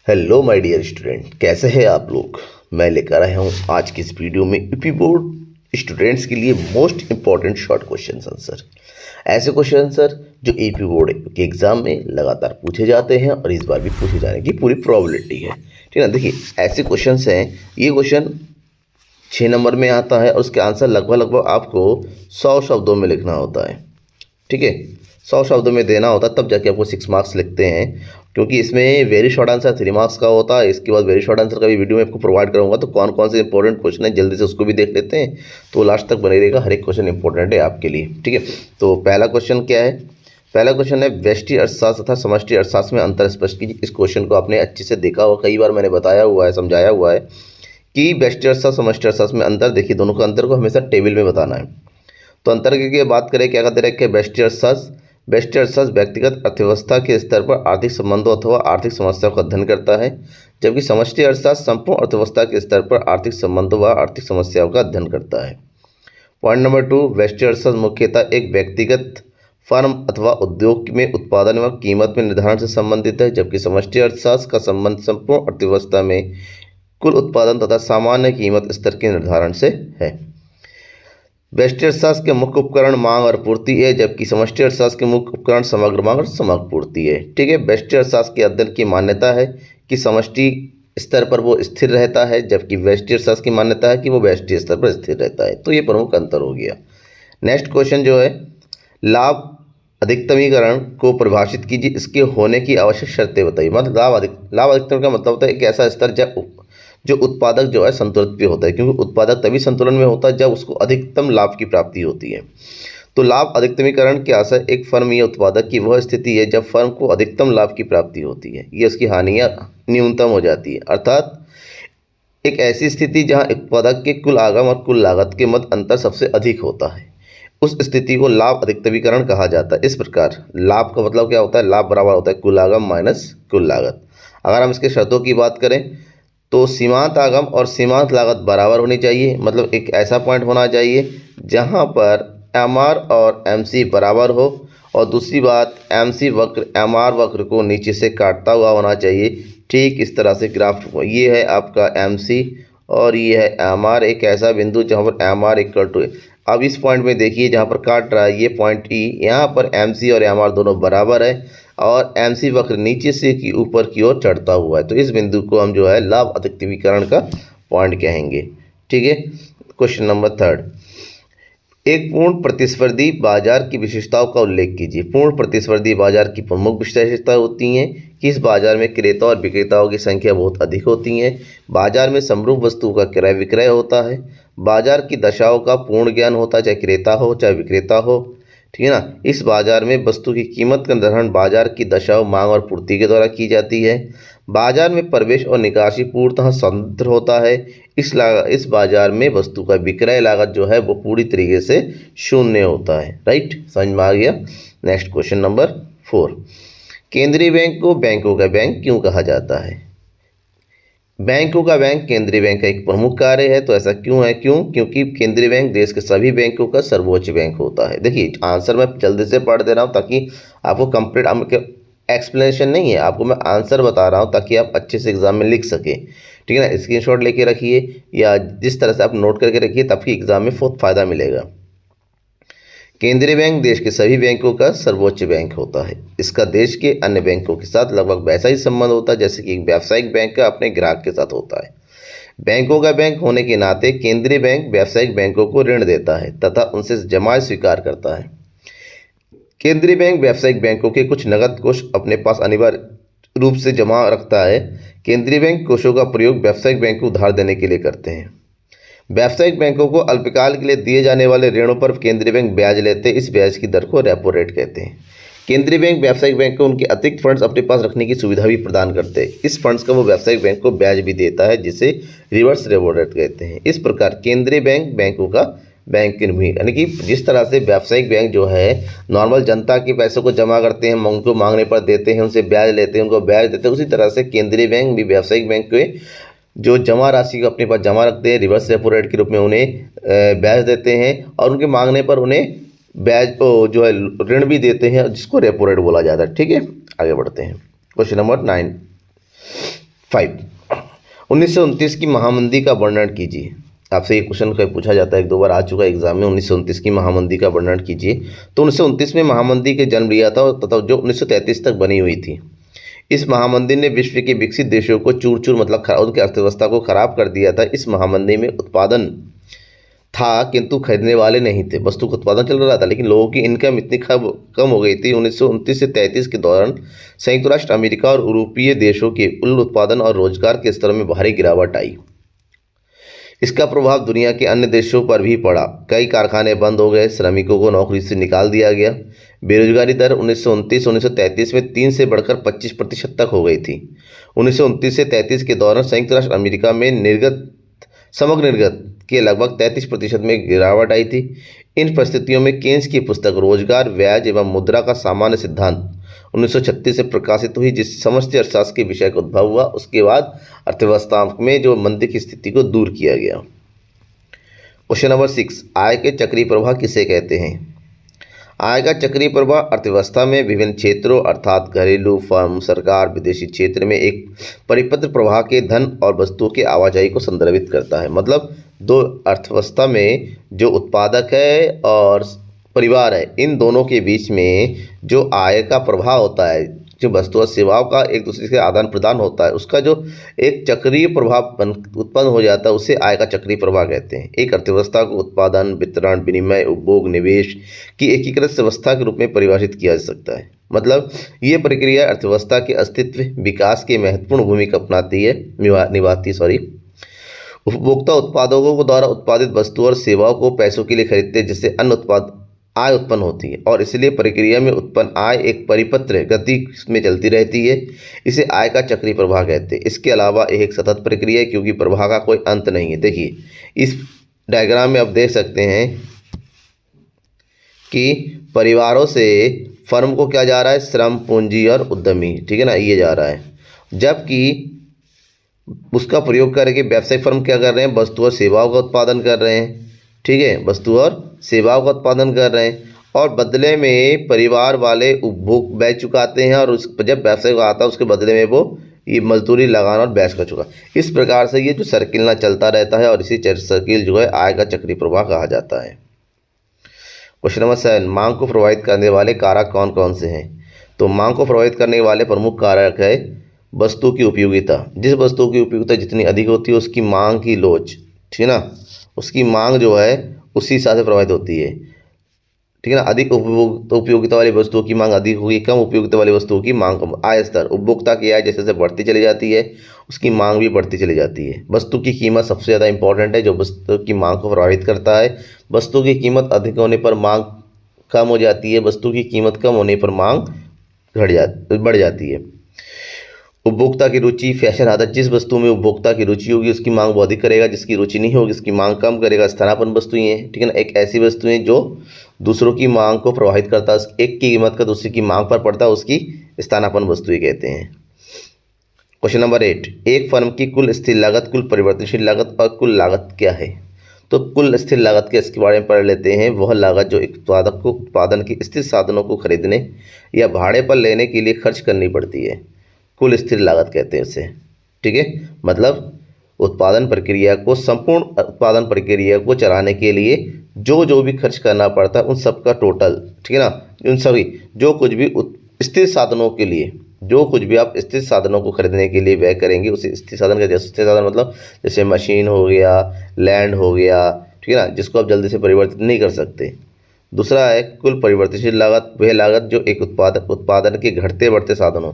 Hello my dear student, कैसे हैं आप लोग। मैं लेकर आया हूँ आज की इस वीडियो में यूपी बोर्ड स्टूडेंट्स के लिए most important short question answer. ऐसे क्वेश्चन आंसर जो यूपी बोर्ड के एग्जाम में लगातार पूछे जाते हैं और इस बार भी पूछे जाने की पूरी प्रोबेबिलिटी है। ठीक है ना। देखिए ऐसे क्वेश्चन हैं, ये क्वेश्चन 6 नंबर में आता है और उसके आंसर लगभग आपको 100 शब्दों में लिखना होता है। ठीक है, 100 शब्दों में देना होता है, तब जाके आपको 6 मार्क्स लिखते हैं। क्योंकि इसमें वेरी शॉर्ट आंसर 3 मार्क्स का होता है। इसके बाद वेरी शॉर्ट आंसर का भी वीडियो मैं आपको प्रोवाइड करूंगा, तो कौन कौन से इंपॉर्टेंट क्वेश्चन है जल्दी से उसको भी देख लेते हैं। तो लास्ट तक बने रहेगा, हर एक क्वेश्चन इंपॉर्टेंट है आपके लिए। ठीक है, तो पहला क्वेश्चन क्या है। पहला क्वेश्चन है व्यष्टि अर्थशास्त्र तथा समष्टि अर्थशास्त्र में अंतर स्पष्ट कीजिए। इस क्वेश्चन को आपने अच्छे से देखा हुआ, कई बार मैंने बताया हुआ है, समझाया हुआ है कि व्यष्टि अर्थशास्त्र समष्टि अर्थशास्त्र में अंतर। देखिए दोनों का अंतर को हमेशा टेबल में बताना है। तो अंतर की बात करें, क्या कहते हैं कि व्यष्टि अर्थशास्त्र व्यक्तिगत अर्थव्यवस्था के स्तर पर आर्थिक संबंधों अथवा आर्थिक समस्याओं का अध्ययन करता है, जबकि समष्टि अर्थशास्त्र संपूर्ण अर्थव्यवस्था के स्तर पर आर्थिक संबंधों व आर्थिक समस्याओं का अध्ययन करता है। पॉइंट नंबर 2, व्यष्टि अर्थशास्त्र मुख्यतः एक व्यक्तिगत फर्म अथवा उद्योग में उत्पादन व कीमत में निर्धारण से संबंधित है, जबकि समष्टि अर्थशास्त्र का संबंध संपूर्ण अर्थव्यवस्था में कुल उत्पादन तथा सामान्य कीमत स्तर के निर्धारण से है। व्यष्टि अर्थशास्त्र के मुख्य उपकरण मांग और पूर्ति है, जबकि समष्टि अर्थशास्त्र के मुख्य उपकरण समग्र मांग और समग्र पूर्ति है। ठीक है, व्यष्टि अर्थशास्त्र के अध्ययन की मान्यता है कि समष्टि स्तर पर वो स्थिर रहता है, जबकि व्यष्टि अर्थशास्त्र की मान्यता है कि वो व्यष्टि स्तर पर स्थिर रहता है। तो ये प्रमुख अंतर हो गया। नेक्स्ट क्वेश्चन जो है, लाभ अधिकतमीकरण को परिभाषित कीजिए, इसके होने की आवश्यक शर्तें बताइए। मतलब लाभ अधिकतम का मतलब होता है एक ऐसा स्तर जो उत्पादक जो है संतुलित भी होता है, क्योंकि उत्पादक तभी संतुलन में होता है जब उसको अधिकतम लाभ की प्राप्ति होती है। तो लाभ अधिकतमीकरण क्या है, एक फर्म या उत्पादक की वह स्थिति है जब फर्म को अधिकतम लाभ की प्राप्ति होती है, ये उसकी हानियाँ न्यूनतम हो जाती है। अर्थात एक ऐसी स्थिति जहाँ उत्पादक के कुल आगम और कुल लागत के मध्य अंतर सबसे अधिक होता है, उस स्थिति को लाभ अधिकतमीकरण कहा जाता है। इस प्रकार लाभ का मतलब क्या होता है, लाभ बराबर होता है कुल आगम माइनस कुल लागत। अगर हम इसके शर्तों की बात करें तो सीमांत आगम और सीमांत लागत बराबर होनी चाहिए। मतलब एक ऐसा पॉइंट होना चाहिए जहां पर एमआर और एमसी बराबर हो, और दूसरी बात एमसी वक्र एमआर वक्र को नीचे से काटता हुआ होना चाहिए। ठीक इस तरह से ग्राफ, ये है आपका एमसी और ये है एमआर, एक ऐसा बिंदु जहां पर एमआर इक्वल टू। अब इस पॉइंट में देखिए जहां पर काट रहा है ये पॉइंट ई, यहाँ पर एमसी और एमआर दोनों बराबर है और एमसी वक्र नीचे से की ऊपर की ओर चढ़ता हुआ है। तो इस बिंदु को हम जो है लाभ अधिकतमीकरण का पॉइंट कहेंगे। ठीक है, क्वेश्चन नंबर 3, एक पूर्ण प्रतिस्पर्धी बाजार की विशेषताओं का उल्लेख कीजिए। पूर्ण प्रतिस्पर्धी बाजार की प्रमुख विशेषताएं होती हैं कि इस बाजार में क्रेता और विक्रेताओं की संख्या बहुत अधिक होती है, बाजार में समरूप वस्तुओं का क्रय विक्रय होता है, बाजार की दशाओं का पूर्ण ज्ञान होता है, चाहे क्रेता हो चाहे विक्रेता हो। ठीक है ना। इस बाजार में वस्तु की कीमत का निर्धारण बाजार की दशाओं मांग और पूर्ति के द्वारा की जाती है, बाजार में प्रवेश और निकासी पूर्णतः स्वतंत्र होता है। इस बाजार में वस्तु का विक्रय लागत जो है वो पूरी तरीके से शून्य होता है। राइट, समझ में आ गया। नेक्स्ट क्वेश्चन नंबर 4, केंद्रीय बैंक को बैंकों का बैंक क्यों कहा जाता है। बैंकों का बैंक केंद्रीय बैंक का एक प्रमुख कार्य है। तो ऐसा क्यों है, क्योंकि केंद्रीय बैंक देश के सभी बैंकों का सर्वोच्च बैंक होता है। देखिए आंसर मैं जल्दी से पढ़ दे रहा हूँ ताकि आपको कंप्लीट एक्सप्लेनेशन नहीं है, आपको मैं आंसर बता रहा हूँ ताकि आप अच्छे से एग्जाम में लिख सकें। ठीक है ना। स्क्रीनशॉट लेके रखिए या जिस तरह से आप नोट करके रखिए, तभी एग्जाम में बहुत फ़ायदा मिलेगा। केंद्रीय बैंक देश के सभी बैंकों का सर्वोच्च बैंक होता है। इसका देश के अन्य बैंकों के साथ लगभग वैसा ही संबंध होता है जैसे कि एक व्यावसायिक बैंक का अपने ग्राहक के साथ होता है। बैंकों का बैंक होने के नाते केंद्रीय बैंक व्यावसायिक बैंकों को ऋण देता है तथा उनसे जमा स्वीकार करता है। केंद्रीय बैंक व्यावसायिक बैंकों के कुछ नकद कोष अपने पास अनिवार्य रूप से जमा रखता है। केंद्रीय बैंक कोषों का प्रयोग व्यावसायिक बैंक को उधार देने के लिए करते हैं। व्यावसायिक बैंकों को अल्पकाल के लिए दिए जाने वाले ऋणों पर केंद्रीय बैंक ब्याज लेते हैं। इस ब्याज की दर को रेपो रेट कहते हैं। केंद्रीय बैंक व्यावसायिक बैंक को उनके अतिरिक्त फंड्स अपने पास रखने की सुविधा भी प्रदान करते हैं। इस फंड्स का वो व्यावसायिक बैंक को ब्याज भी देता है, जिसे रिवर्स रेपो रेट कहते हैं। इस प्रकार केंद्रीय बैंक बैंकों का बैंक भी, यानी कि जिस तरह से व्यावसायिक बैंक जो है नॉर्मल जनता के पैसों को जमा करते हैं, उनको मांगने पर देते हैं, उनसे ब्याज लेते हैं, उनको ब्याज देते हैं, उसी तरह से केंद्रीय बैंक भी व्यावसायिक बैंक के जो जमा राशि को अपने पास जमा रखते हैं, रिवर्स रेपो रेट के रूप में उन्हें ब्याज देते हैं और उनके मांगने पर उन्हें ब्याज जो है ऋण भी देते हैं, जिसको रेपो रेट बोला जाता है। ठीक है, आगे बढ़ते हैं। क्वेश्चन नंबर 9, 5, 1929 की महामंदी का वर्णन कीजिए। आपसे ये क्वेश्चन पूछा जाता है, एक दो बार आ चुका है एग्जाम में। 1929 की महामंदी का वर्णन कीजिए। तो 1929 में महामंदी के जन्म लिया था तथा जो 1933 तक बनी हुई थी। इस महामंदी ने विश्व के विकसित देशों को चूर चूर मतलब उनकी अर्थव्यवस्था को खराब कर दिया था। इस महामंदी में उत्पादन था किंतु खरीदने वाले नहीं थे। वस्तु का उत्पादन चल रहा था लेकिन लोगों की इनकम इतनी कम हो गई थी। 1929 से 33 के दौरान संयुक्त राष्ट्र अमेरिका और यूरोपीय देशों के कुल उत्पादन और रोजगार के स्तर में भारी गिरावट आई। इसका प्रभाव दुनिया के अन्य देशों पर भी पड़ा। कई कारखाने बंद हो गए, श्रमिकों को नौकरी से निकाल दिया गया। बेरोजगारी दर 1929-1933 में 3 से बढ़कर 25% तक हो गई थी। 1929 से 33 के दौरान संयुक्त राष्ट्र अमेरिका में समग्र निर्गत के लगभग 33% में गिरावट आई थी। इन परिस्थितियों में केन्स की पुस्तक रोजगार, ब्याज एवं मुद्रा का सामान्य सिद्धांत 1936 से प्रकाशित हुई, जिससे समष्टि अर्थशास्त्र के विषय का उद्भव हुआ। उसके बाद अर्थव्यवस्था में जो मंदी की स्थिति को दूर किया गया। क्वेश्चन नंबर 6, आय के चक्रीय प्रवाह किसे कहते हैं? आय का चक्रीय प्रवाह अर्थव्यवस्था में विभिन्न क्षेत्रों अर्थात घरेलू, फर्म, सरकार, विदेशी क्षेत्र में एक परिपत्र प्रवाह के धन और वस्तुओं की आवाजाही को संदर्भित करता है। मतलब दो अर्थव्यवस्था में जो उत्पादक है और परिवार है, इन दोनों के बीच में जो आय का प्रवाह होता है, जो वस्तु और सेवाओं का एक दूसरे से आदान प्रदान होता है, उसका जो एक चक्रीय प्रभाव उत्पन्न हो जाता है उसे आय का चक्रीय प्रवाह कहते हैं। एक अर्थव्यवस्था को उत्पादन, वितरण, विनिमय, उपभोग, निवेश की एकीकृत व्यवस्था के रूप में परिभाषित किया जा सकता है। मतलब ये प्रक्रिया अर्थव्यवस्था के अस्तित्व विकास की महत्वपूर्ण भूमिका निभाती है। उपभोक्ता उत्पादकों द्वारा उत्पादित वस्तु और सेवाओं को पैसों के लिए खरीदते हैं, जिससे अन्य उत्पाद आय उत्पन्न होती है और इसलिए प्रक्रिया में उत्पन्न आय एक परिपत्र गति में चलती रहती है। इसे आय का चक्रीय प्रवाह कहते हैं। इसके अलावा यह एक सतत प्रक्रिया है क्योंकि प्रवाह का कोई अंत नहीं है। देखिए इस डायग्राम में आप देख सकते हैं कि परिवारों से फर्म को क्या जा रहा है, श्रम, पूंजी और उद्यमी, ठीक है ना, ये जा रहा है। जबकि उसका प्रयोग करके व्यवसायिक फर्म क्या कर रहे हैं, वस्तु और सेवाओं का उत्पादन कर रहे हैं, ठीक है, वस्तु और सेवाओं का उत्पादन कर रहे हैं और बदले में परिवार वाले उपभोग व्यय चुकाते हैं और जब व्यवसाय आता है उसके बदले में वो ये मजदूरी लगाना और ब्याज का चुका। इस प्रकार से ये जो सर्किल ना चलता रहता है और इसी सर्किल जो है आय का चक्रीय प्रवाह कहा जाता है। क्वेश्चन नंबर 7, मांग को प्रभावित करने वाले कारक कौन कौन से हैं? तो मांग को प्रभावित करने वाले प्रमुख कारक है वस्तु की उपयोगिता। जिस वस्तु की उपयोगिता जितनी अधिक होती है उसकी मांग की लोच, ठीक है ना, उसकी मांग जो है उसी हिसाब से प्रभावित होती है, ठीक है ना। अधिक उपयोगिता वाली वस्तुओं की मांग अधिक होगी, कम उपयोगिता वाली वस्तुओं की मांग कम। आय स्तर, उपभोक्ता की आय जैसे जैसे बढ़ती चली जाती है उसकी मांग भी बढ़ती चली जाती है। वस्तु की कीमत सबसे ज़्यादा इंपॉर्टेंट है जो वस्तु की मांग को प्रभावित करता है। वस्तु की कीमत अधिक होने पर मांग कम हो जाती है, वस्तु की कीमत कम होने पर मांग बढ़ जाती है। उपभोक्ता की रुचि, फैशन आदत, जिस वस्तु में उपभोक्ता की रुचि होगी उसकी मांग वो अधिक करेगा, जिसकी रुचि नहीं होगी उसकी मांग कम करेगा। स्थानापन्न वस्तुएं हैं, ठीक है ना, एक ऐसी वस्तुएं जो दूसरों की मांग को प्रभावित करता है, एक की कीमत का दूसरी की मांग पर पड़ता है, उसकी स्थानापन्न वस्तुएं कहते हैं। क्वेश्चन नंबर 8, एक फर्म की कुल स्थिर लागत, कुल परिवर्तनशील लागत और कुल लागत क्या है? तो कुल स्थिर लागत के इसके बारे में पढ़ लेते हैं। वह लागत जो एक उत्पादक को उत्पादन के स्थिर साधनों को खरीदने या भाड़े पर लेने के लिए खर्च करनी पड़ती है, कुल स्थिर लागत कहते हैं उसे, ठीक है। मतलब उत्पादन प्रक्रिया को, संपूर्ण उत्पादन प्रक्रिया को चलाने के लिए जो भी खर्च करना पड़ता है उन सब का टोटल, ठीक है ना, उन सभी जो कुछ भी स्थिर साधनों के लिए, जो कुछ भी आप स्थिर साधनों को खरीदने के लिए व्यय करेंगे उसे स्थिर साधन कहते हैं। स्थिर साधन मतलब जैसे मशीन हो गया, लैंड हो गया, ठीक है ना, जिसको आप जल्दी से परिवर्तित नहीं कर सकते। दूसरा है कुल परिवर्तनशील लागत, वह लागत जो एक उत्पादन के घटते बढ़ते साधनों,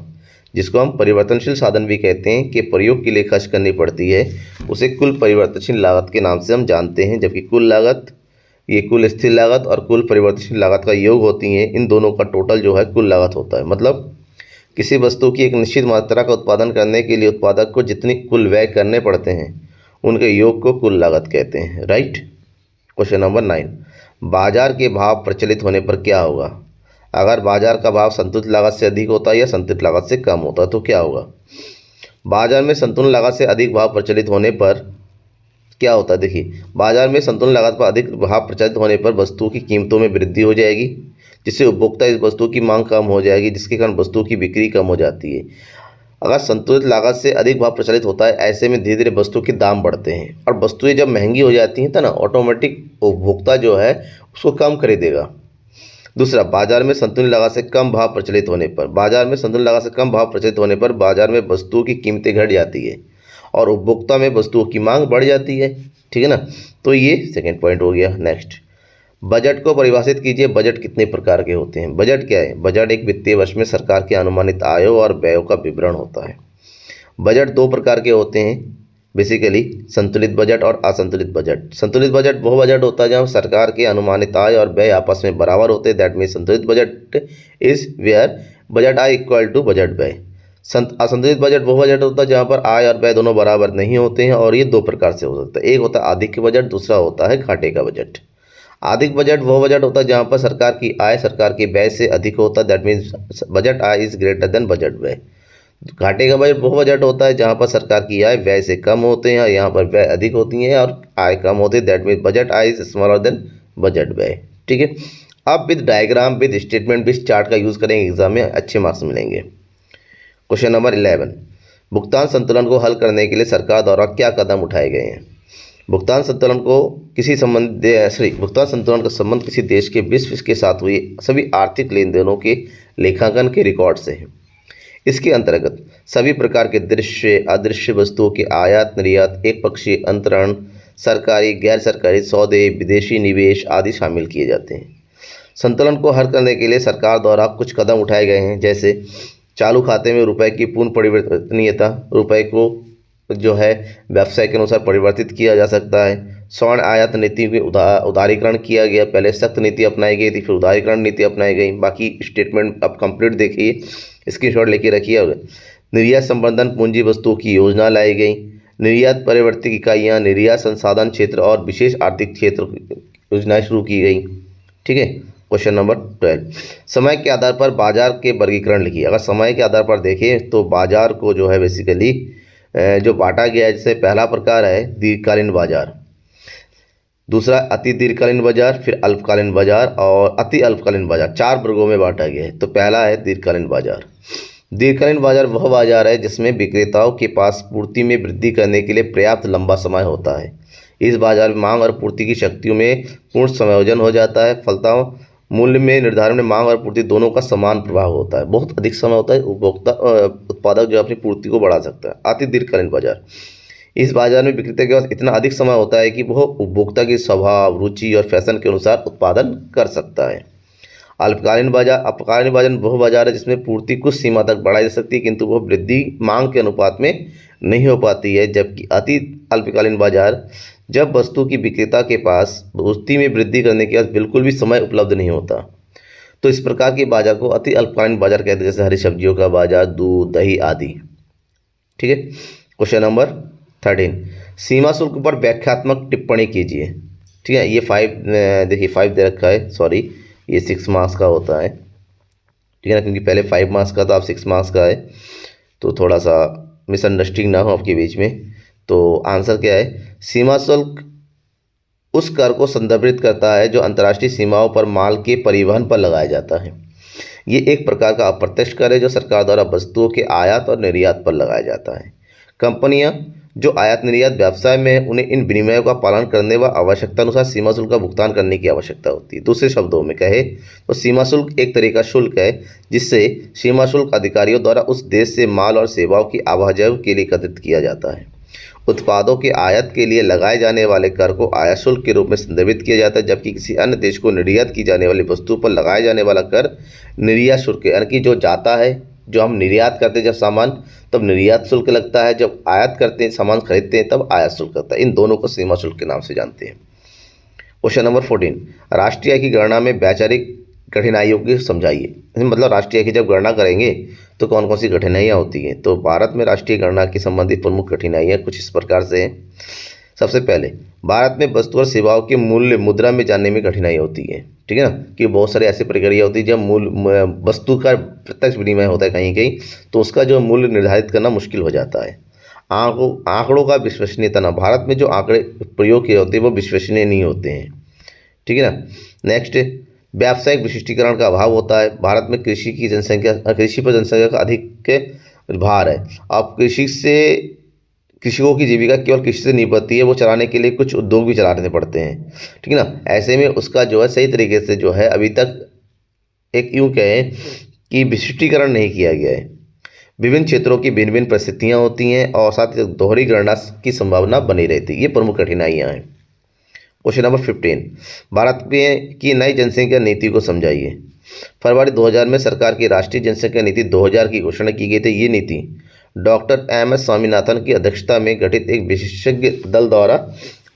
जिसको हम परिवर्तनशील साधन भी कहते हैं, कि प्रयोग के लिए खर्च करनी पड़ती है, उसे कुल परिवर्तनशील लागत के नाम से हम जानते हैं। जबकि कुल लागत, ये कुल स्थिर लागत और कुल परिवर्तनशील लागत का योग होती है, इन दोनों का टोटल जो है कुल लागत होता है। मतलब किसी वस्तु की एक निश्चित मात्रा का उत्पादन करने के लिए उत्पादक को जितनी कुल व्यय करने पड़ते हैं उनके योग को कुल लागत कहते हैं, राइट। क्वेश्चन नंबर 9, बाजार के भाव प्रचलित होने पर क्या होगा? अगर बाजार का भाव संतुलित लागत से अधिक होता है या संतुलित लागत से कम होता है तो क्या होगा? बाजार में संतुलन लागत से अधिक भाव प्रचलित होने पर क्या होता है? देखिए, बाजार में संतुलन लागत पर अधिक भाव प्रचलित होने पर वस्तुओं की कीमतों में वृद्धि हो जाएगी, जिससे उपभोक्ता इस वस्तु की मांग कम हो जाएगी, जिसके कारण वस्तुओं की बिक्री कम हो जाती है। अगर संतुलित लागत से अधिक भाव प्रचलित होता है, ऐसे में धीरे धीरे वस्तुओं के दाम बढ़ते हैं और वस्तुएं जब महंगी हो जाती हैं तो ना ऑटोमेटिक उपभोक्ता जो है उसको कम खरीदेगा। दूसरा, बाजार में संतुलित लागत से कम भाव प्रचलित होने पर बाजार में वस्तुओं की कीमतें घट जाती है और उपभोक्ता में वस्तुओं की मांग बढ़ जाती है। ठीक है ना, तो ये सेकंड पॉइंट हो गया। नेक्स्ट, बजट को परिभाषित कीजिए। बजट कितने प्रकार के होते हैं? बजट क्या है? बजट एक वित्तीय वर्ष में सरकार के अनुमानित आयों और व्ययों का विवरण होता है। बजट दो प्रकार के होते हैं बेसिकली, संतुलित बजट और असंतुलित बजट। संतुलित बजट वो बजट होता है जहाँ सरकार के अनुमानित आय और व्यय आपस में बराबर होते हैं। दैट मीन संतुलित बजट इज वेयर बजट आय इक्वल टू बजट व्यय। असंतुलित बजट वो बजट होता है जहाँ पर आय और व्यय दोनों बराबर नहीं होते हैं और ये दो प्रकार से हो सकता है। एक होता है अधिक बजट, दूसरा होता है घाटे का बजट। अधिक बजट वो बजट होता है जहाँ पर सरकार की आय सरकार के व्यय से अधिक होता है। That means budget I is greater than budget व्यय। घाटे का बजट वो बजट होता है जहाँ पर सरकार की आय व्यय से कम होते हैं, यहाँ पर व्यय अधिक होती हैं और आय कम होती है। That means budget I is smaller than budget व्यय। ठीक है, अब with diagram, with statement, with chart का यूज़ करेंगे, एग्जाम में अच्छे मार्क्स मिलेंगे। क्वेश्चन नंबर 11, भुगतान संतुलन को हल करने के लिए सरकार द्वारा क्या कदम उठाए गए हैं? भुगतान संतुलन का संबंध किसी देश के विश्व के साथ हुए सभी आर्थिक लेन देनों के लेखांकन के रिकॉर्ड से है। इसके अंतर्गत सभी प्रकार के दृश्य अदृश्य वस्तुओं के आयात निर्यात, एक पक्षीय अंतरण, सरकारी गैर सरकारी सौदे, विदेशी निवेश आदि शामिल किए जाते हैं। संतुलन को हल करने के लिए सरकार द्वारा कुछ कदम उठाए गए हैं, जैसे चालू खाते में रुपए की पूर्ण परिवर्तनीयता, रुपए को जो है व्यवसाय के अनुसार परिवर्तित किया जा सकता है। स्वर्ण आयात नीति में उदारीकरण किया गया। पहले सख्त नीति अपनाई गई थी, फिर उदारीकरण नीति अपनाई गई। बाकी स्टेटमेंट अब कंप्लीट देखिए, स्क्रीनशॉट लेके रखिए। निर्यात संवर्धन पूंजी वस्तुओं की योजना लाई गई। निर्यात परिवर्तित इकाइयाँ, निर्यात संसाधन क्षेत्र और विशेष आर्थिक क्षेत्र योजनाएं शुरू की गई। ठीक है, क्वेश्चन नंबर 12, समय के आधार पर बाजार के वर्गीकरण लिखिए। अगर समय के आधार पर देखें तो बाजार को जो है बेसिकली जो बांटा गया है, जैसे पहला प्रकार है दीर्घकालीन बाजार, दूसरा अति दीर्घकालीन बाजार, फिर अल्पकालीन बाजार और अति अल्पकालीन बाजार, 4 वर्गों में बांटा गया है। तो पहला है दीर्घकालीन बाजार। दीर्घकालीन बाजार वह बाजार है जिसमें विक्रेताओं के पास पूर्ति में वृद्धि करने के लिए पर्याप्त लंबा समय होता है। इस बाजार में मांग और पूर्ति की शक्तियों में पूर्ण समायोजन हो जाता है। फलतः मूल्य में निर्धारण में मांग और पूर्ति दोनों का समान प्रभाव होता है। बहुत अधिक समय होता है, उत्पादक जो अपनी पूर्ति को बढ़ा सकता है। अति दीर्घकालीन बाजार, इस बाजार में विक्रेता के पास इतना अधिक समय होता है कि वह उपभोक्ता की स्वभाव, रुचि और फैशन के अनुसार उत्पादन कर सकता है। अल्पकालीन बाजार वह बाजार है जिसमें पूर्ति कुछ सीमा तक बढ़ाई जा सकती है, किंतु वह वृद्धि मांग के अनुपात में नहीं हो पाती है। जबकि अति अल्पकालीन बाजार, जब वस्तु की विक्रेता के पास पूर्ति में वृद्धि करने के बाद बिल्कुल भी समय उपलब्ध नहीं होता, तो इस प्रकार के बाजार को अति अल्पकालीन बाजार कहते हैं, जैसे हरी सब्जियों का बाजार, दूध, दही आदि। ठीक है, क्वेश्चन नंबर 13, सीमा शुल्क पर व्याख्यात्मक टिप्पणी कीजिए। ठीक है, ये 5 देखिए 5 दे रखा है, सॉरी ये 6 मार्क्स का होता है। ठीक है ना, क्योंकि पहले 5 मार्क्स का था, अब 6 मार्क्स का है, तो थोड़ा सा मिसअंडरस्टैंडिंग ना हो आपके बीच में। तो आंसर क्या है? सीमा शुल्क उस कर को संदर्भित करता है जो अंतर्राष्ट्रीय सीमाओं पर माल के परिवहन पर लगाया जाता है। ये एक प्रकार का अप्रत्यक्ष कर है जो सरकार द्वारा वस्तुओं के आयात और निर्यात पर लगाया जाता है। कंपनियां जो आयात निर्यात व्यवसाय में हैं, उन्हें इन विनिमयों का पालन करने व आवश्यकता अनुसार सीमा शुल्क का भुगतान करने की आवश्यकता होती है। दूसरे शब्दों में कहे तो सीमा शुल्क एक तरह का शुल्क है जिससे सीमा शुल्क अधिकारियों द्वारा उस देश से माल और सेवाओं की आवाजाही के लिए एकत्रित किया जाता है। उत्पादों के आयात के लिए लगाए जाने वाले कर को आयात शुल्क के रूप में संदर्भित किया जाता है, जबकि किसी अन्य देश को निर्यात की जाने वाली वस्तु पर लगाया जाने वाला कर निर्यात शुल्क, यानी कि जो जाता है, जो हम निर्यात करते हैं जब सामान, तब निर्यात शुल्क लगता है, जब आयात करते हैं सामान खरीदते हैं तब आयात शुल्क लगता है। इन दोनों को सीमा शुल्क के नाम से जानते हैं। क्वेश्चन नंबर 14, राष्ट्रीय आय की गणना में वैचारिक कठिनाइयों की समझाइए। मतलब राष्ट्रीय आय की जब गणना करेंगे तो कौन कौन सी कठिनाइयाँ होती हैं। तो भारत में राष्ट्रीय गणना की संबंधित प्रमुख कठिनाइयाँ कुछ इस प्रकार से हैं। सबसे पहले, भारत में वस्तु और सेवाओं के मूल्य मुद्रा में जानने में कठिनाई होती है। ठीक है ना, कि बहुत सारी ऐसी प्रक्रिया होती है जब मूल्य वस्तु का प्रत्यक्ष विनिमय होता है कहीं कहीं, तो उसका जो मूल्य निर्धारित करना मुश्किल हो जाता है। आंकड़ों का विश्वसनीयता ना, भारत में जो आंकड़े प्रयोग किए होते हैं वो विश्वसनीय नहीं होते हैं। ठीक है ना। नेक्स्ट, व्यावसायिक विशिष्टीकरण का अभाव होता है। भारत में कृषि पर जनसंख्या का अधिक भार है। अब कृषकों की जीविका केवल कृषि से नहीं बनती है, वो चलाने के लिए कुछ उद्योग भी चलाने पड़ते हैं, ठीक है ना। ऐसे में उसका जो है सही तरीके से जो है अभी तक एक यूं कहें कि विशिष्टीकरण नहीं किया गया है। विभिन्न क्षेत्रों की भिन्न भिन्न परिस्थितियाँ होती हैं और साथ ही दोहरी गणना की संभावना बनी रहती है। ये प्रमुख कठिनाइयाँ हैं। क्वेश्चन नंबर 15, भारत में की नई जनसंख्या नीति को समझाइए। फरवरी 2000 में सरकार की राष्ट्रीय जनसंख्या नीति 2000 की घोषणा की गई थी। ये नीति डॉक्टर एम.एस. स्वामीनाथन की अध्यक्षता में गठित एक विशेषज्ञ दल द्वारा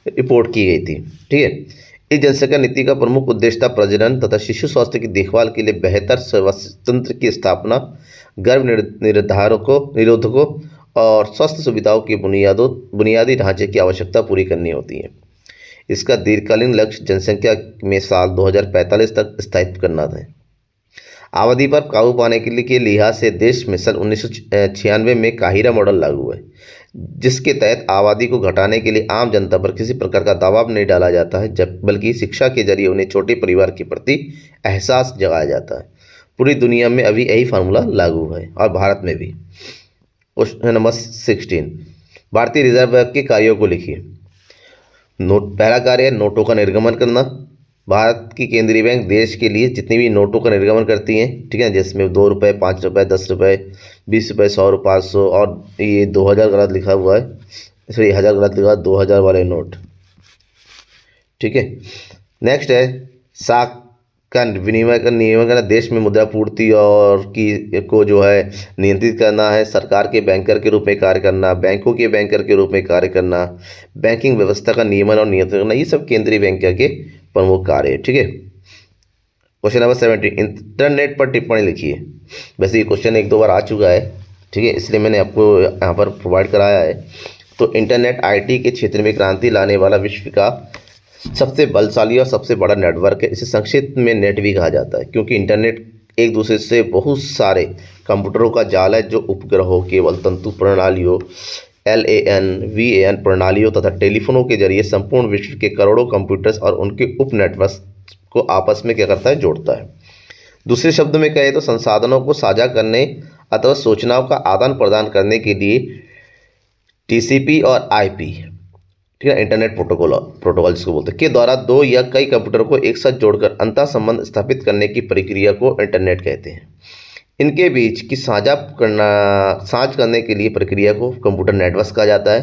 रिपोर्ट की गई थी, ठीक है। इस जनसंख्या नीति का प्रमुख उद्देश्य था प्रजनन तथा शिशु स्वास्थ्य की देखभाल के लिए बेहतर स्वास्थ्य तंत्र की स्थापना, गर्भ निरोधकों और स्वास्थ्य सुविधाओं की बुनियादी ढांचे की आवश्यकता पूरी करनी होती है। इसका दीर्घकालीन लक्ष्य जनसंख्या में साल 2045 तक स्थायित्व करना था। आबादी पर काबू पाने के लिहाज से देश में सन 1996 में काहिरा मॉडल लागू है, जिसके तहत आबादी को घटाने के लिए आम जनता पर किसी प्रकार का दबाव नहीं डाला जाता है, बल्कि शिक्षा के जरिए उन्हें छोटे परिवार के प्रति एहसास जगाया जाता है। पूरी दुनिया में अभी यही फार्मूला लागू है और भारत में भी। क्वेश्चन नंबर 16, भारतीय रिजर्व बैंक के कार्यों को लिखिए। पहला कार्य है नोटों का निर्गमन करना। भारत की केंद्रीय बैंक देश के लिए जितनी भी नोटों का निर्गमन करती हैं, ठीक है, जिसमें 2 रुपये, 5 रुपये, 10 रुपये, 20 रुपये, 100 रुपये, 500 और ये 2000 गलत लिखा हुआ है, इसमें 1000 गलत लिखा, 2000 वाले नोट, ठीक है। नेक्स्ट है साख का विनिमय का नियमन करना। देश में मुद्रा पूर्ति और की को जो है नियंत्रित करना है। सरकार के बैंकर के रूप में कार्य करना, बैंकों के बैंकर के रूप में कार्य करना, बैंकिंग व्यवस्था का नियमन और नियंत्रण करना, ये सब केंद्रीय बैंक के प्रमुख कार्य है, ठीक है। क्वेश्चन नंबर 17, इंटरनेट पर टिप्पणी लिखिए। वैसे ये क्वेश्चन 1-2 बार आ चुका है, ठीक है, इसलिए मैंने आपको यहाँ पर प्रोवाइड कराया है। तो इंटरनेट आईटी के क्षेत्र में क्रांति लाने वाला विश्व का सबसे बलशाली और सबसे बड़ा नेटवर्क है। इसे संक्षिप्त में नेट भी कहा जाता है, क्योंकि इंटरनेट एक दूसरे से बहुत सारे कंप्यूटरों का जाल है जो उपग्रहों, केबल तंतु प्रणालियों, LAN, VAN प्रणालियों तथा टेलीफोनों के जरिए संपूर्ण विश्व के करोड़ों कंप्यूटर्स और उनके उप नेटवर्क को आपस में क्या करता है, जोड़ता है। दूसरे शब्दों में कहें तो संसाधनों को साझा करने अथवा सूचनाओं का आदान प्रदान करने के लिए TCP और IP, ठीक है, इंटरनेट प्रोटोकॉल जिसको बोलते हैं, के द्वारा 2 या कई कंप्यूटरों को एक साथ जोड़कर अंतर संबंध स्थापित करने की प्रक्रिया को इंटरनेट कहते हैं। इनके बीच की साझ करने के लिए प्रक्रिया को कंप्यूटर नेटवर्क कहा जाता है।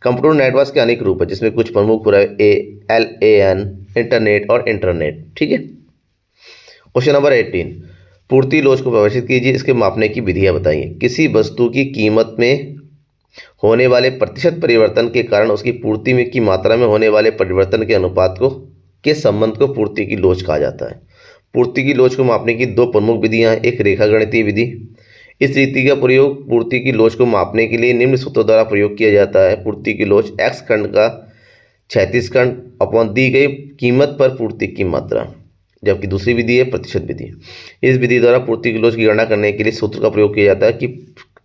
कंप्यूटर नेटवर्क के अनेक रूप है, जिसमें कुछ प्रमुख LAN, इंटरनेट और इंटरनेट, ठीक है। क्वेश्चन नंबर 18, पूर्ति लोच को परिभाषित कीजिए। इसके मापने की विधियाँ बताइए। किसी वस्तु की कीमत में होने वाले प्रतिशत परिवर्तन के कारण उसकी पूर्ति में की मात्रा में होने वाले परिवर्तन के अनुपात के संबंध को पूर्ति की लोच कहा जाता है। पूर्ति की लोच को मापने की 2 प्रमुख विधियां हैं। एक रेखागणितीय विधि। इस रीति का प्रयोग पूर्ति की लोच को मापने के लिए निम्न सूत्रों द्वारा प्रयोग किया जाता है। पूर्ति की लोच x खंड का 36 खंड अपॉन दी गई कीमत पर पूर्ति की मात्रा। जबकि दूसरी विधि है प्रतिशत विधि। इस विधि द्वारा पूर्ति की लोच की गणना करने के लिए सूत्र का प्रयोग किया जाता है कि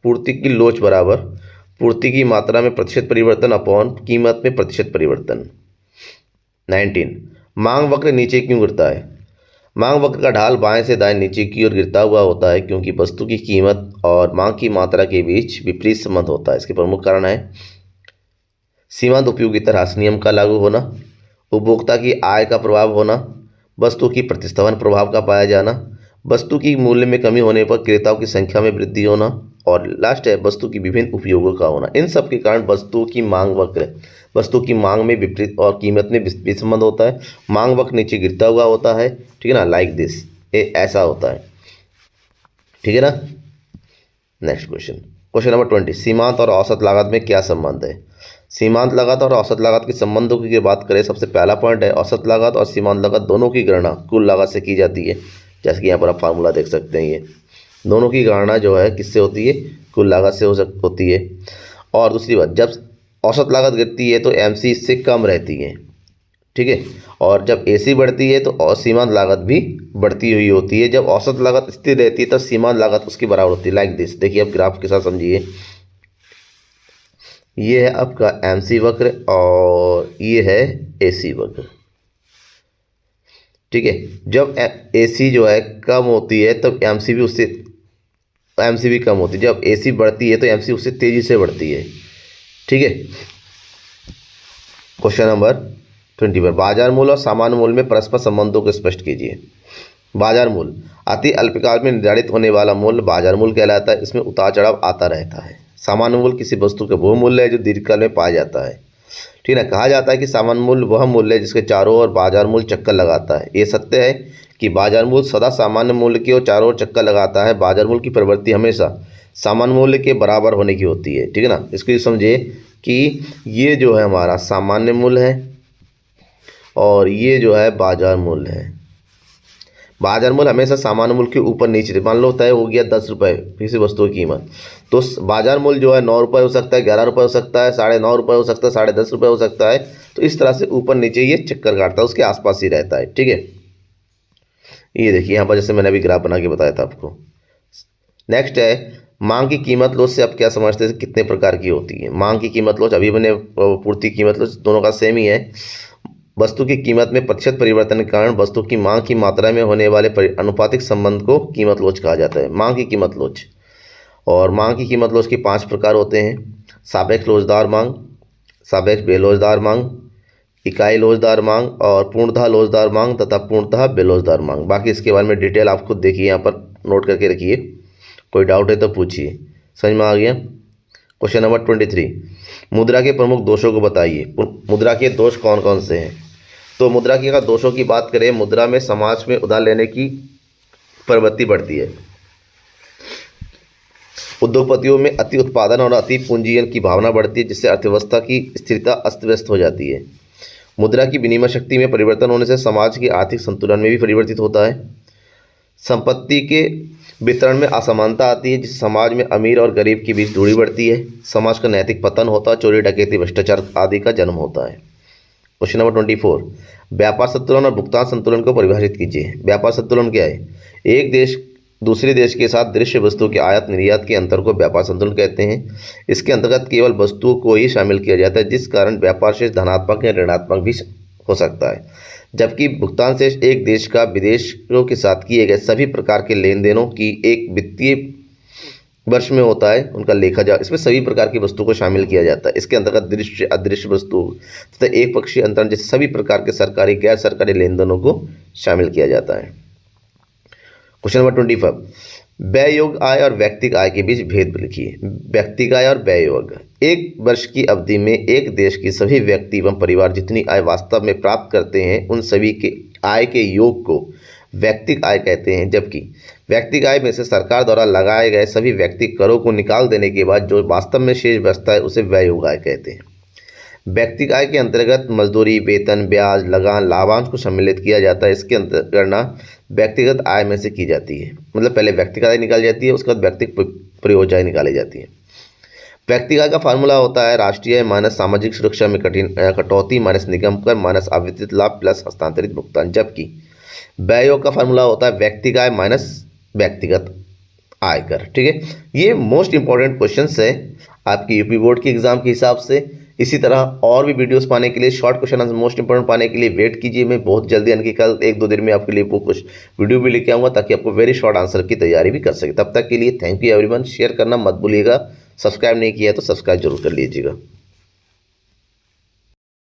पूर्ति की लोच बराबर पूर्ति की मात्रा में प्रतिशत परिवर्तन अपॉन कीमत में प्रतिशत परिवर्तन। 19, मांग वक्र नीचे क्यों गिरता है। मांग वक्र का ढाल बाएं से दाएं नीचे की ओर गिरता हुआ होता है, क्योंकि वस्तु की कीमत और मांग की मात्रा के बीच विपरीत संबंध होता है। इसके प्रमुख कारण है सीमांत उपयोगिता ह्रास नियम का लागू होना, उपभोक्ता की आय का प्रभाव होना, वस्तु की प्रतिस्थापन प्रभाव का पाया जाना, वस्तु की मूल्य में कमी होने पर क्रेताओं की संख्या में वृद्धि होना, और लास्ट है वस्तु की विभिन्न उपयोगों का होना। इन सब के कारण वस्तु की मांग वक्र, वस्तु की मांग में विपरीत और कीमत में विपरीत संबंध होता है। मांग वक्र नीचे गिरता हुआ होता है, ठीक है ना, लाइक दिस, ऐसा होता है, ठीक है ना। नेक्स्ट क्वेश्चन नंबर 20, सीमांत और औसत लागत में क्या संबंध है। सीमांत लागत और औसत लागत के संबंधों की बात करें, सबसे पहला पॉइंट है औसत लागत और सीमांत लागत दोनों की गणना कुल लागत से की जाती है। जैसे कि यहाँ पर आप फार्मूला देख सकते हैं, ये दोनों की गणना जो है किससे होती है, कुल लागत से होती है। और दूसरी बात, जब औसत लागत गिरती है तो MC इससे कम रहती है, ठीक है, और जब AC बढ़ती है तो सीमांत लागत भी बढ़ती हुई होती है। जब औसत लागत स्थिर रहती है तब सीमांत लागत उसकी बराबर होती है। लाइक दिस, देखिए आप ग्राफ के साथ समझिए। ये है आपका MC वक्र और ये है AC वक्र, ठीक है। जब AC जो है कम होती है तब MC भी उससे एमसी भी कम होती है। जब एसी बढ़ती है तो एमसी उससे तेज़ी से बढ़ती है। ठीक है। क्वेश्चन नंबर 20 पर बाजार मूल्य और सामान्य मूल्य में परस्पर संबंधों को स्पष्ट कीजिए। बाजार मूल्य अति अल्पकाल में निर्धारित होने वाला मूल्य बाजार मूल्य कहलाता है। इसमें उतार चढ़ाव आता रहता है। सामान्य मूल्य किसी वस्तु का वह मूल्य है जो दीर्घकाल में पाया जाता है। ठीक है ना। कहा जाता है कि सामान्य मूल्य वह मूल्य है जिसके चारों ओर बाजार मूल्य चक्कर लगाता है। ये सत्य है कि बाजार मूल्य सदा सामान्य मूल्य के और चारों ओर चक्कर लगाता है। बाजार मूल्य की प्रवृत्ति हमेशा सामान्य मूल्य के बराबर होने की होती है। ठीक है ना। इसको समझिए कि ये जो है हमारा सामान्य मूल्य है और ये जो है बाजार मूल्य है। बाजार मूल्य हमेशा सामान्य मूल्य के ऊपर नीचे, मान लो तय हो गया 10 रुपये किसी वस्तु की कीमत, तो बाजार मूल्य जो है 9 रुपये हो सकता है, 11 रुपये हो सकता है, 9.5 रुपये हो सकता है, 10.5 रुपये हो सकता है। तो इस तरह से ऊपर नीचे ये चक्कर काटता है, उसके आसपास ही रहता है। ठीक है। ये देखिए यहाँ पर जैसे मैंने अभी ग्राफ बना के बताया था आपको। नेक्स्ट है मांग की कीमत लोच से आप क्या समझते हैं, कितने प्रकार की होती है। मांग की कीमत लोच, अभी मैंने पूर्ति कीमत लोच, दोनों का सेम ही है। वस्तु की कीमत में प्रतिशत परिवर्तन के कारण वस्तु की मांग की मात्रा में होने वाले अनुपातिक संबंध को कीमत लोच कहा जाता है। मांग की कीमत लोच। और मांग की कीमत लोच के 5 प्रकार होते हैं। सापेक्ष लोचदार मांग, सापेक्ष बेलोचदार मांग, इकाई लोचदार मांग और पूर्णतः लोचदार मांग तथा पूर्णतः बेलोचदार मांग। बाकी इसके बारे में डिटेल आप खुद देखिए, यहाँ पर नोट करके रखिए, कोई डाउट है तो पूछिए। समझ में आ गया। क्वेश्चन नंबर 23, मुद्रा के प्रमुख दोषों को बताइए। मुद्रा के दोष कौन कौन से हैं। तो मुद्रा के अगर दोषों की बात करें, मुद्रा में समाज में उधार लेने की प्रवृत्ति बढ़ती है। उद्योगपतियों में अति उत्पादन और अति पूंजीयन की भावना बढ़ती है, जिससे अर्थव्यवस्था की स्थिरता अस्त व्यस्त हो जाती है। मुद्रा की विनिमय शक्ति में परिवर्तन होने से समाज के आर्थिक संतुलन में भी परिवर्तित होता है। संपत्ति के वितरण में असमानता आती है, जिससे समाज में अमीर और गरीब के बीच दूरी बढ़ती है। समाज का नैतिक पतन होता है, चोरी डकैती भ्रष्टाचार आदि का जन्म होता है। क्वेश्चन नंबर 24, व्यापार संतुलन और भुगतान संतुलन को परिभाषित कीजिए। व्यापार संतुलन क्या है। एक देश दूसरे देश के साथ दृश्य वस्तुओं के आयात निर्यात के अंतर को व्यापार संतुलन कहते हैं। इसके अंतर्गत केवल वस्तुओं को ही शामिल किया जाता है, जिस कारण व्यापार शेष धनात्मक या ऋणात्मक भी हो सकता है। जबकि भुगतान शेष एक देश का विदेशों के साथ किए गए सभी प्रकार के लेन देनों की एक वित्तीय वर्ष में होता है, उनका लेखा जा, इसमें सभी प्रकार की वस्तुओं को शामिल किया जाता है। इसके अंतर्गत दृश्य अदृश्य वस्तु तथा एक पक्षीय अंतरण जैसे सभी प्रकार के सरकारी गैर सरकारी लेन देनों को शामिल किया जाता है। क्वेश्चन नंबर 25, व्यय योग्य आय और व्यक्तिगत आय के बीच भेद लिखिए। व्यक्तिगत आय और व्यय योग्य। एक वर्ष की अवधि में एक देश के सभी व्यक्ति एवं परिवार जितनी आय वास्तव में प्राप्त करते हैं, उन सभी के आय के योग को व्यक्तिगत आय कहते हैं। जबकि व्यक्तिगत आय में से सरकार द्वारा लगाए गए सभी व्यक्तिगत करों को निकाल देने के बाद जो वास्तव में शेष बचता है, उसे व्यय योग्य आय कहते हैं। व्यक्तिगत आय के अंतर्गत मजदूरी, वेतन, ब्याज, लगान, लाभांश को सम्मिलित किया जाता है। इसके गणना व्यक्तिगत आय में से की जाती है। मतलब पहले व्यक्तिगत आय निकाली जाती है, उसके बाद व्यक्तिगत प्रयोज्य आय निकाली जाती है। व्यक्तिगत आय का फार्मूला होता है राष्ट्रीय आय माइनस सामाजिक सुरक्षा में कटौती माइनस निगम कर माइनस आविर्जित लाभ प्लस हस्तांतरित भुगतान। जबकि व्यय योग्य का फार्मूला होता है व्यक्तिगत आय माइनस व्यक्तिगत आयकर। ठीक है। ये मोस्ट इंपॉर्टेंट क्वेश्चंस है आपकी यूपी बोर्ड के एग्जाम के हिसाब से। इसी तरह और भी वीडियोस पाने के लिए, short question answer most important पाने के लिए वेट कीजिए। मैं बहुत जल्दी, यानी कि कल 1-2 दिन में आपके लिए वो कुछ वीडियो भी लेके आऊँगा, ताकि आपको वेरी शॉर्ट आंसर की तैयारी भी कर सके। तब तक के लिए थैंक यू एवरीवन। शेयर करना मत भूलिएगा। सब्सक्राइब नहीं किया है तो सब्सक्राइब जरूर कर लीजिएगा।